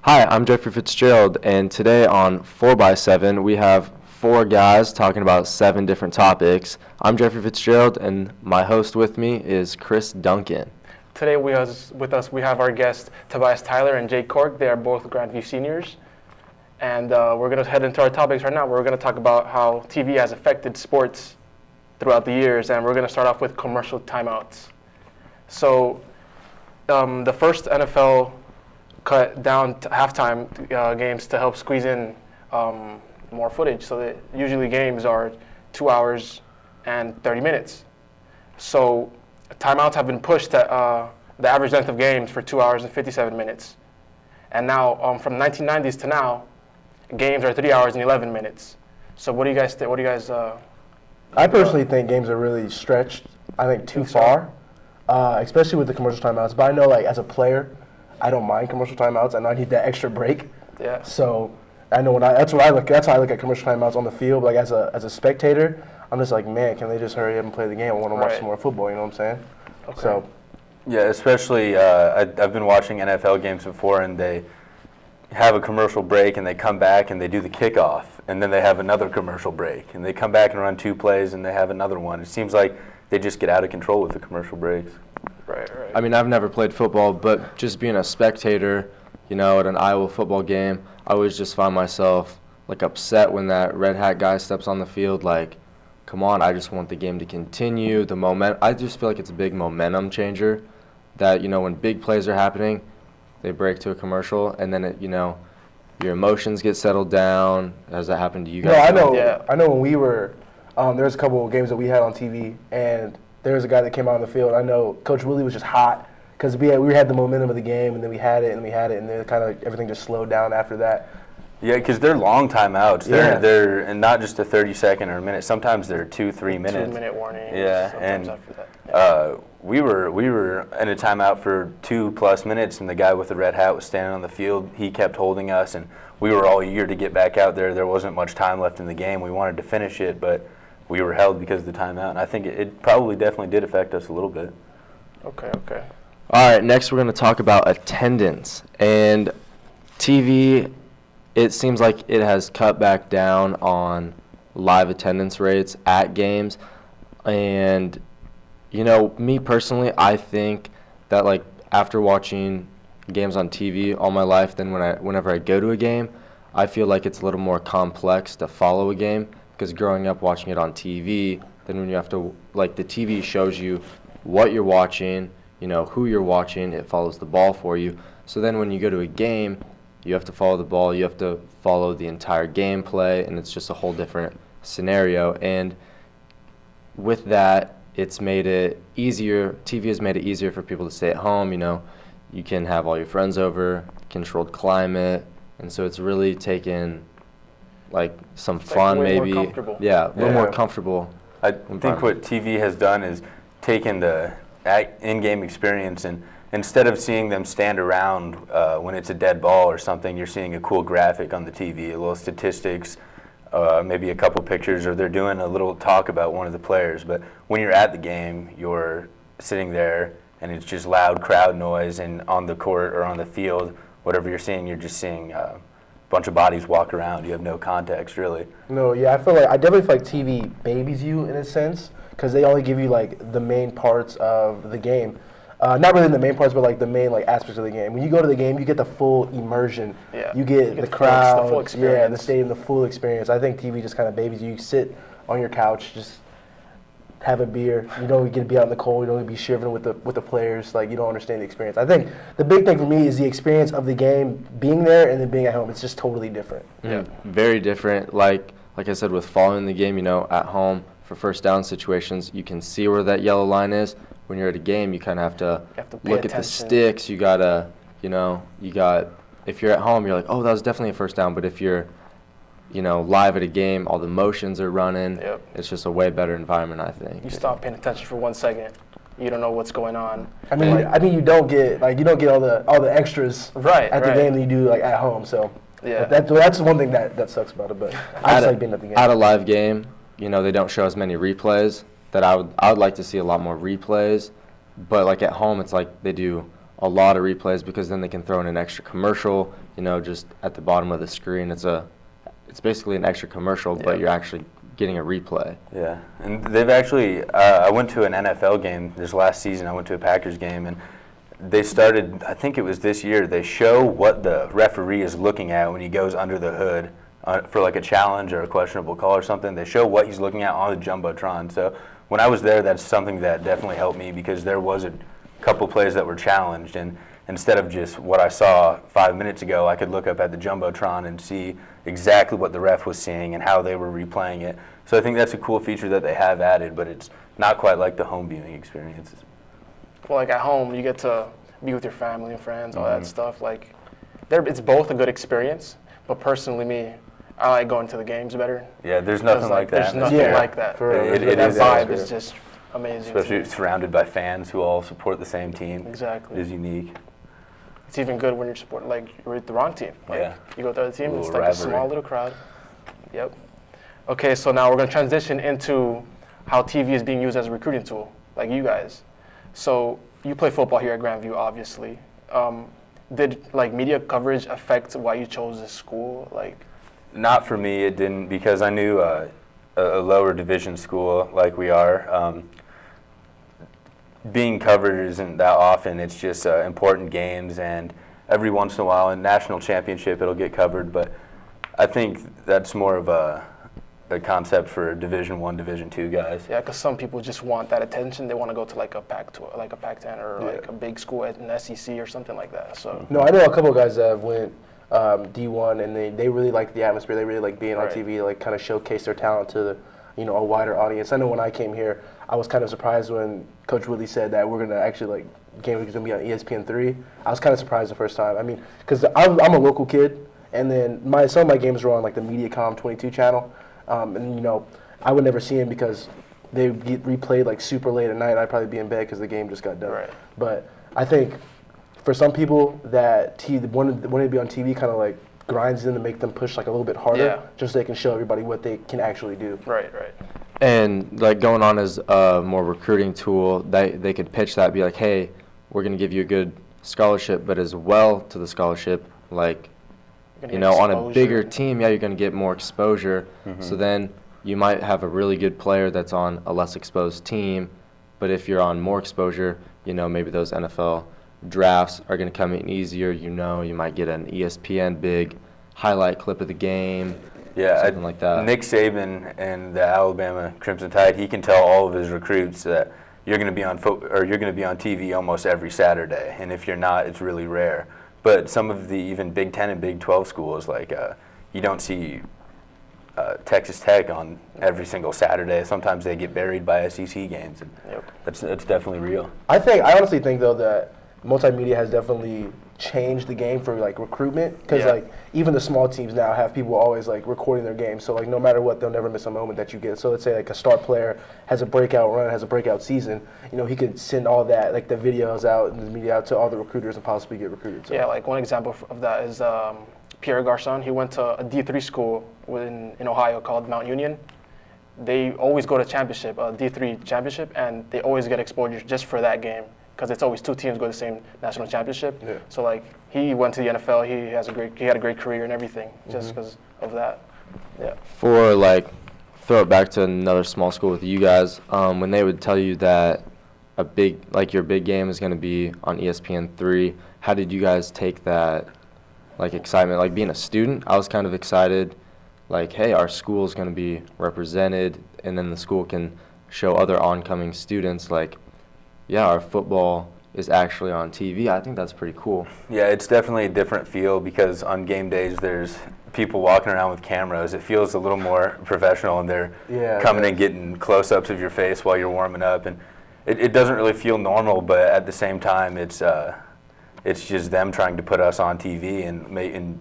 Hi, I'm Jeffrey Fitzgerald, and today on 4x7 we have four guys talking about 7 different topics. I'm Jeffrey Fitzgerald, and my host with me is Chris Duncan. Today we have our guests Tobias Tyler and Jake Cork. They are both Grandview seniors. And we're going to head into our topics right now. We're going to talk about how TV has affected sports throughout the years, and we're going to start off with commercial timeouts. So the first NFL cut down to halftime games to help squeeze in more footage. So that usually games are 2 hours and 30 minutes. So timeouts have been pushed to the average length of games for 2 hours and 57 minutes. And now from 1990s to now, games are 3 hours and 11 minutes. So what do you guys think? I personally think games are really stretched. I think too far, especially with the commercial timeouts. But I know, like, as a player, I don't mind commercial timeouts. I know I need that extra break. Yeah. So I know that's how I look at commercial timeouts on the field. Like, as a spectator, I'm just like, man, can they just hurry up and play the game? I want to watch some more football. You know what I'm saying? Okay. So. Yeah, especially I've been watching NFL games before, and they have a commercial break, and they come back and they do the kickoff, and then they have another commercial break, and they come back and run 2 plays, and they have another one. It seems like they just get out of control with the commercial breaks. Right. I mean, I've never played football, but just being a spectator, at an Iowa football game, I always just find myself, like, upset when that red hat guy steps on the field. Like, come on, I just want the game to continue. I just feel like it's a big momentum changer that, when big plays are happening, they break to a commercial, and then your emotions get settled down. Has that happened to you guys? No, I know. Yeah. I know when we were, there was a couple of games that we had on TV, and there was a guy that came out on the field. I know Coach Willie was just hot because we had the momentum of the game, and then we had it, and then kind of everything just slowed down after that. Yeah, because they're long timeouts. Yeah. They're and not just a 30-second or a minute. Sometimes they're 2-3 minutes. 2-minute warning. Yeah, sometimes and after that. Yeah. we were in a timeout for 2+ minutes, and the guy with the red hat was standing on the field. He kept holding us, and we were all eager to get back out there. There wasn't much time left in the game. We wanted to finish it, but we were held because of the timeout. And I think it probably definitely did affect us a little bit. Okay. All right, next we're going to talk about attendance. And TV, it seems like it has cut back down on live attendance rates at games. And, me personally, I think that, like, after watching games on TV all my life, then whenever I go to a game, I feel like it's a little more complex to follow a game. Because growing up watching it on TV, then when you have to, like, the TV shows you what you're watching, who you're watching, it follows the ball for you. So then when you go to a game, you have to follow the ball, you have to follow the entire gameplay, and it's just a whole different scenario. And with that, it's made it easier. TV has made it easier for people to stay at home. You can have all your friends over, controlled climate, and so it's really taken, like, some fun, maybe. More comfortable. Yeah, a little more comfortable. I think what TV has done is taken the in-game experience, and instead of seeing them stand around when it's a dead ball or something, you're seeing a cool graphic on the TV, a little statistics, maybe a couple pictures, or they're doing a little talk about one of the players. But when you're at the game, you're sitting there, and it's just loud crowd noise, and on the court or on the field, whatever you're seeing, you're just seeing bunch of bodies walk around. You have no context, really. No, yeah, I definitely feel like TV babies you in a sense because they only give you, like, the main parts of the game. Not really the main parts, but, like, the main, like, aspects of the game. When you go to the game, you get the full immersion. Yeah. You get the crowd, the full experience. the stadium, the full experience. I think TV just kind of babies you. You sit on your couch, just have a beer. You don't get to be out in the cold. You don't get to be shivering with the players. Like, you don't understand the experience. I think the big thing for me is the experience of the game, being there and then being at home. It's just totally different. Yeah, very different. Like I said, with following the game, at home for first down situations, you can see where that yellow line is. When you're at a game, you kind of have to look at the sticks. You gotta, if you're at home, you're like, oh, that was definitely a first down. But if you're live at a game, all the motions are running. Yep. It's just a way better environment, I think. You stop paying attention for 1 second. You don't know what's going on. I mean, you don't get all the extras at the game that you do, like, at home. So yeah, that's one thing that sucks about it. But I just like being at the game. At a live game, they don't show as many replays. That I would like to see a lot more replays. But, like, at home, it's like they do a lot of replays because then they can throw in an extra commercial, just at the bottom of the screen. It's basically an extra commercial, but you're actually getting a replay. Yeah, and they've actually, I went to an NFL game this last season. I went to a Packers game, and they started, I think it was this year, they show what the referee is looking at when he goes under the hood for like a challenge or a questionable call or something. They show what he's looking at on the Jumbotron. So when I was there, that's something that definitely helped me because there was a couple plays that were challenged, and instead of just what I saw 5 minutes ago, I could look up at the Jumbotron and see exactly what the ref was seeing and how they were replaying it. So I think that's a cool feature that they have added, but it's not quite like the home viewing experiences. Well, like at home, you get to be with your family and friends, all that stuff. Like, it's both a good experience, but personally, me, I like going to the games better. Yeah, there's nothing like that. There's nothing like that. It that is vibe is just amazing. Especially surrounded by fans who all support the same team. Exactly. It is unique. It's even good when you're supporting, like, you're with the wrong team. Like, you go to the other team, it's like rivalry. a small little crowd. Yep. Okay, so now we're going to transition into how TV is being used as a recruiting tool, like you guys. So you play football here at Grandview, obviously. Did, like, media coverage affect why you chose this school? Like, not for me, it didn't, because I knew a lower division school like we are. Being covered isn't that often. It's just important games, and every once in a while in national championship it'll get covered. But I think that's more of a concept for Division I, Division II guys. yeah, because some people just want that attention. They want to go to like a Pac-10 or like a big school at an SEC or something like that. So No, I know a couple of guys that went D1, and they really like the atmosphere. They really like being on TV, like kind of showcase their talent to a wider audience. I know when I came here, I was kind of surprised when Coach Woodley said that we're gonna actually game week is gonna be on ESPN3. I was kind of surprised the first time. I mean, because I'm a local kid, and then some of my games were on like the MediaCom 22 channel, and I would never see them because they get replayed like super late at night. I'd probably be in bed because the game just got done. Right. But I think for some people that wanting to be on TV kind of like grinds them to make them push like a little bit harder, just so they can show everybody what they can actually do. Right. And like going on as a more recruiting tool, they could pitch that, be like, hey, we're going to give you a good scholarship, but as well to the scholarship, like, on a bigger team, you're going to get more exposure. So then you might have a really good player that's on a less exposed team, but if you're on more exposure, maybe those NFL drafts are going to come in easier. You might get an ESPN big highlight clip of the game. Yeah, something like that. Nick Saban and the Alabama Crimson Tide, he can tell all of his recruits that you're going to be on you're going to be on TV almost every Saturday, and if you're not, it's really rare. But some of the even Big 10 and Big 12 schools, like you don't see Texas Tech on every single Saturday. Sometimes they get buried by SEC games, and that's definitely real. I honestly think though that multimedia has definitely changed the game for like recruitment, because like even the small teams now have people always like recording their games, so like no matter what, they'll never miss a moment that you get. So let's say like a star player has a breakout run, has a breakout season, he could send all that, like the videos out and the media out to all the recruiters and possibly get recruited. So. Yeah, like one example of that is Pierre Garçon. He went to a D3 school in Ohio called Mount Union. They always go to championship, a D3 championship, and they always get exposure just for that game, because it's always two teams go to the same national championship. Yeah. So like he went to the NFL, he had a great career and everything just because of that. Yeah. For like, throw it back to another small school with you guys, when they would tell you that your big game is going to be on ESPN3, how did you guys take that like excitement? Like being a student, I was kind of excited, like, hey, our school is going to be represented, and then the school can show other oncoming students like, yeah, our football is actually on TV. I think that's pretty cool. Yeah, it's definitely a different feel because on game days there's people walking around with cameras. It feels a little more professional, and they're coming and getting close-ups of your face while you're warming up, and it doesn't really feel normal, but at the same time it's just them trying to put us on TV and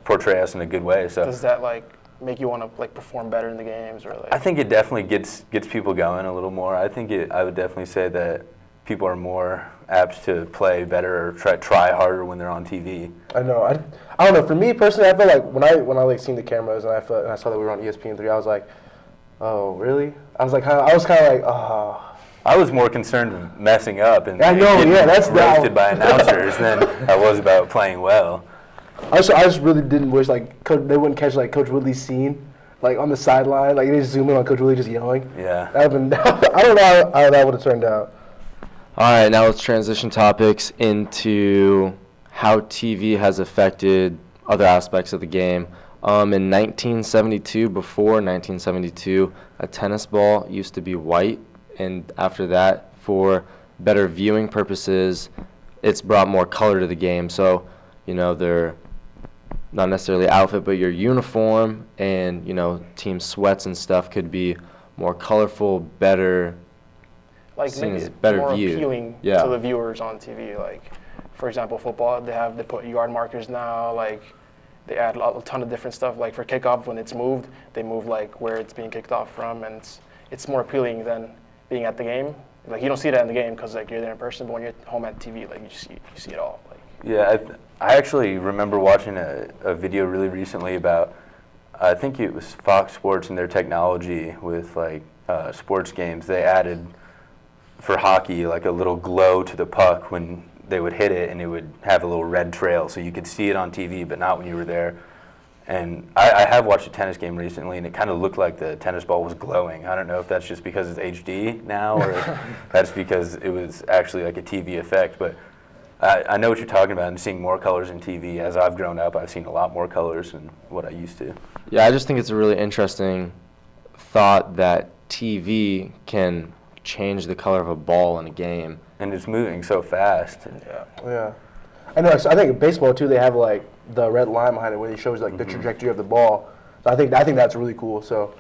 portray us in a good way. So does that like make you want to like perform better in the games, or like? I think it definitely gets people going a little more. I would definitely say that people are more apt to play better or try harder when they're on TV. I know. I don't know. For me personally, I feel like when I like seen the cameras and I saw that we were on ESPN3, I was like, oh really? I was kind of like, oh, I was more concerned with messing up and I know, getting yeah, that's roasted by announcers than I was about playing well. I just really didn't wish like they wouldn't catch like Coach Woodley's scene, like on the sideline, like they just zoom in on Coach Woodley just yelling. Yeah. That would've been, I don't know how that would have turned out. All right, now let's transition topics into how TV has affected other aspects of the game. In 1972, before 1972, a tennis ball used to be white, and after that, for better viewing purposes, it's brought more color to the game. So, you know, they're not necessarily outfit, but your uniform and, you know, team sweats and stuff could be more colorful, better. Like Seen maybe as better more viewed. appealing Yeah. to the viewers on TV. Like, for example, football, they put yard markers now. Like, they add a ton of different stuff. Like for kickoff, when it's moved, they move like where it's being kicked off from, and it's more appealing than being at the game. Like you don't see that in the game because like you're there in person, but when you're home at TV, like you see it all. Like Yeah, I actually remember watching a video really recently about, I think it was Fox Sports and their technology with like sports games. They added for hockey like a little glow to the puck when they would hit it, and it would have a little red trail, so you could see it on TV, but not when you were there. And I have watched a tennis game recently, and it kind of looked like the tennis ball was glowing. I don't know if that's just because it's HD now, or if that's because it was actually like a TV effect. But I know what you're talking about, and seeing more colors in TV. As I've grown up, I've seen a lot more colors than what I used to. Yeah, I just think it's a really interesting thought that TV can change the color of a ball in a game. And it's moving so fast. yeah, Yeah. I know. So I think in baseball too, they have like the red line behind it where it shows like the trajectory of the ball. So I think that's really cool. So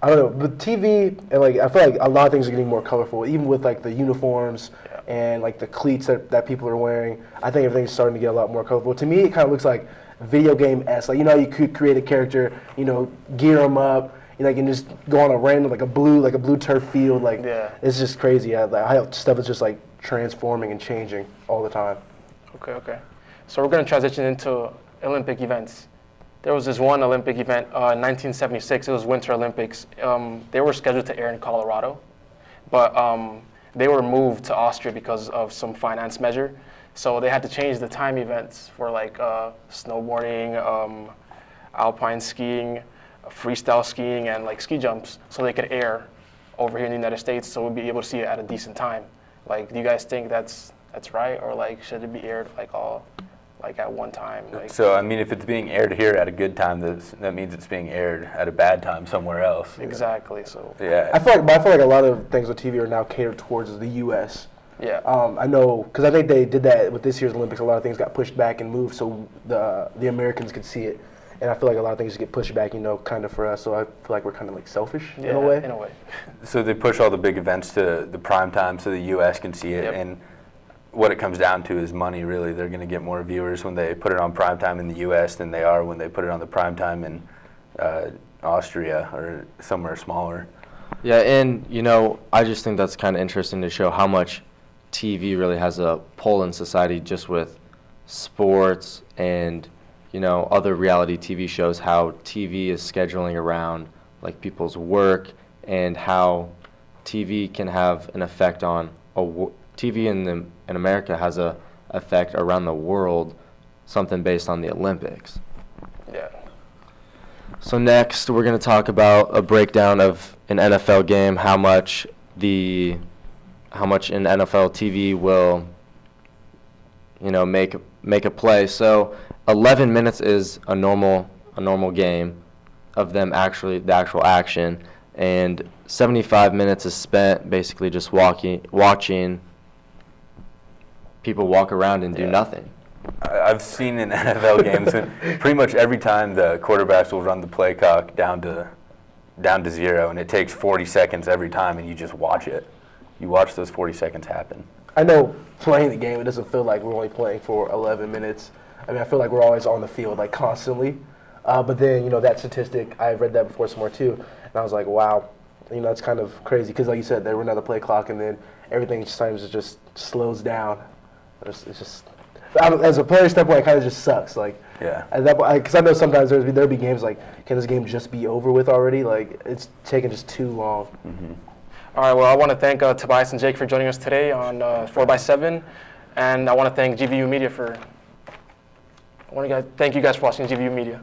I don't know, but TV and like I feel like a lot of things are getting more colorful, even with like the uniforms and like the cleats that people are wearing. I think everything's starting to get a lot more colorful. To me, it kind of looks like video game-esque. Like, you know, you could create a character, you know, gear them up, you know, like, and just go on a random like a blue turf field. Like, it's just crazy. How stuff is just like transforming and changing all the time. Okay. So we're going to transition into Olympic events. There was this one Olympic event in 1976. It was Winter Olympics. They were scheduled to air in Colorado, but they were moved to Austria because of some finance measure. So they had to change the time events for like snowboarding, alpine skiing, freestyle skiing, and like ski jumps, so they could air over here in the United States, so we'll be able to see it at a decent time. Like, do you guys think that's right, or like should it be aired like all like at one time? Like, So, I mean, if it's being aired here at a good time, that means it's being aired at a bad time somewhere else. exactly. So Yeah. I feel like a lot of things with TV are now catered towards the U.S. yeah, I know, because I think they did that with this year's Olympics. A lot of things got pushed back and moved so the Americans could see it. And I feel like a lot of things get pushed back, you know, kind of for us. So I feel like we're kind of like selfish in a way. In a way. So they push all the big events to the prime time so the U.S. can see it. Yep. And what it comes down to is money, really. They're going to get more viewers when they put it on prime time in the U.S. than they are when they put it on the prime time in Austria or somewhere smaller. Yeah, and, you know, I just think that's kind of interesting to show how much TV really has a pull in society just with sports and, you know, other reality TV shows, how TV is scheduling around, like, people's work and how TV can have an effect on, TV in America has a effect around the world, something based on the Olympics. Yeah. So next, we're going to talk about a breakdown of an NFL game, how much an NFL TV will, you know, make a play. So 11 minutes is a normal game of them the actual action, and 75 minutes is spent basically just watching people walk around and do nothing. I've seen in NFL games and pretty much every time the quarterbacks will run the play clock down to 0, and it takes 40 seconds every time, and you just watch it. You watch those 40 seconds happen. I know playing the game, it doesn't feel like we're only playing for 11 minutes. I mean, I feel like we're always on the field, like constantly. But then, you know, that statistic, I've read that before somewhere too, and I was like, wow, you know, it's kind of crazy because, like you said, they run another play clock, and then everything sometimes just slows down. It's just, as a player standpoint, it kind of just sucks. Like, Yeah. at that point, because I know sometimes there'll be games like, can this game just be over with already? Like, it's taking just too long. All right, well, I want to thank Tobias and Jake for joining us today on 4x7, and I want to thank GVU Media for. Thank you guys for watching GVU Media.